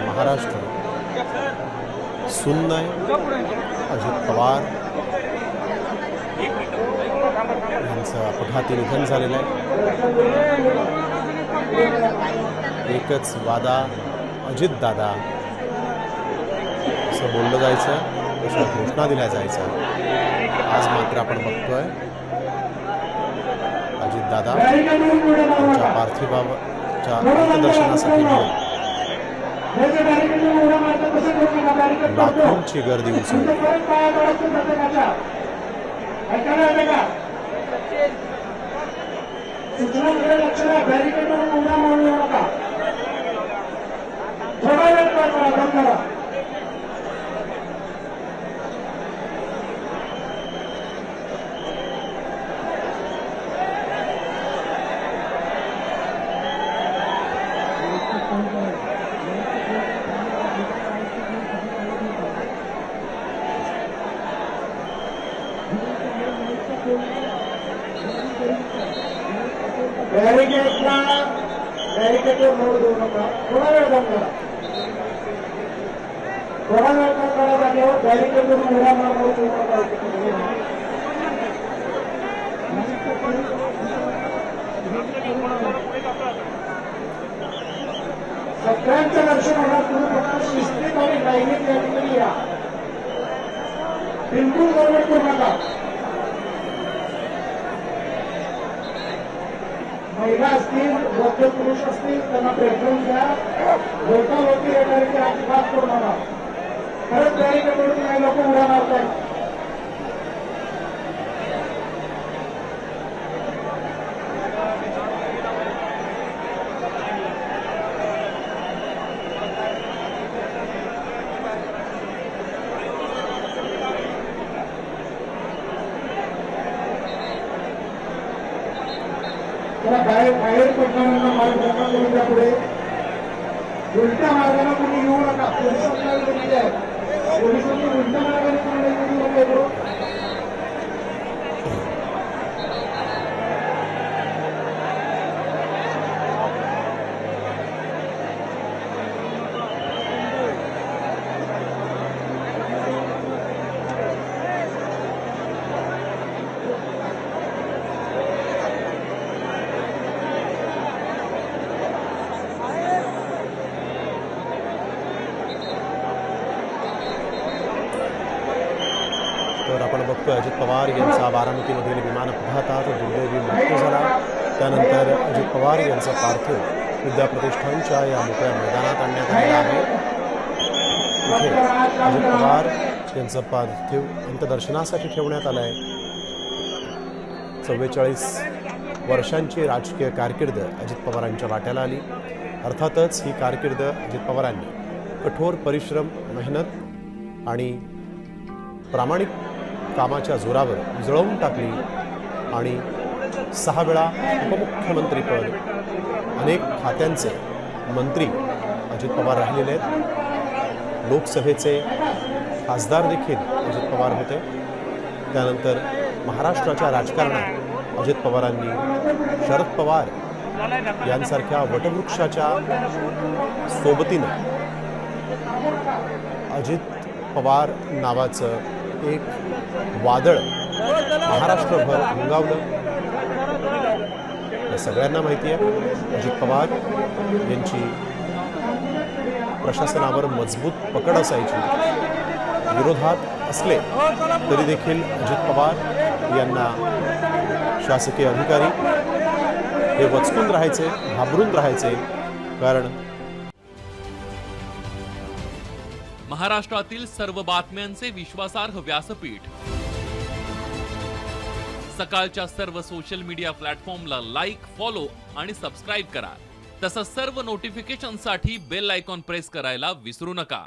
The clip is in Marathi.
महाराष्ट्र सुन्न आहे. अजित पवार यांचं अपघाती निधन झालेलं आहे. एकच वादा अजितदादा असं बोललं जायचं, अशा घोषणा दिल्या जायच्या. आज मात्र आपण बघतोय अजितदादा त्यांच्या पार्थिवाच्या अंत्यदर्शनासाठी लाखोंची गर्दी उसळली. बैरिकेडवर मोड देऊ नका. थोडा वेळ बंद करा. थोडा वेळ करा जागेवर बैरिकेडवरून उड्या मारून देऊ नका. सगळ्यांचं दर्शन होणार. तुम्ही फक्त शिस्तीत आणि लाईनीत या ठिकाणी या. बिलकुल गडबड करू नका. महिला असतील, वृद्ध पुरुष असतील, त्यांना प्रेफरन्स द्या. लोकांवरती येणारे अजिबात करू नका. खरंच बॅरिकेडवरती काही लोक उड्या मारत आहेत. बाहेर पडणाऱ्यांना मार्ग नका करून द्या. पुढे उलट्या मार्गाने कोणी येऊ नका. पोलिसांनी उलट्या मार्गाने कोणी येऊ नका. तर आपण बघतोय अजित पवार यांचा बारामतीमधील विमान अपघातात दुर्दैवी मृत्यू झाला. त्यानंतर अजित पवार यांचा पार्थिव विद्याप्रतिष्ठानच्या या मोकळ्या मैदानात आणण्यात आलेला आहे. इथे अजित पवार यांचं पार्थिव अंत्यदर्शनासाठी ठेवण्यात आलं आहे. 44 वर्षांची राजकीय कारकीर्द अजित पवारांच्या वाट्याला आली. अर्थातच ही कारकीर्द अजित पवारांनी कठोर परिश्रम, मेहनत आणि प्रामाणिक कामाच्या जोरावर उजळवून टाकली आणि 6 वेळा उपमुख्यमंत्रीपद, अनेक खात्यांचे मंत्री अजित पवार राहिलेले आहेत. लोकसभेचे खासदार देखील अजित पवार होते. त्यानंतर महाराष्ट्राच्या राजकारणात अजित पवारांनी शरद पवार यांसारख्या वटवृक्षाच्या सोबतीनं अजित पवार नावाचं एक वादळ महाराष्ट्रभर घुंगावलं. हे सगळ्यांना माहिती आहे. अजित पवार यांची प्रशासनावर मजबूत पकड असायची. विरोधात असले तरी देखील अजित पवार यांना शासकीय अधिकारी हे वचकून राहायचे, घाबरून राहायचे. कारण महाराष्ट्रातील सर्व बातम्यांचे विश्वासार्ह व्यासपीठ, सकाळच्या सर्व सोशल मीडिया प्लॅटफॉर्मला लाईक, फॉलो आणि सबस्क्राईब करा. तसंच सर्व नोटिफिकेशनसाठी बेल आयकॉन प्रेस करायला विसरू नका.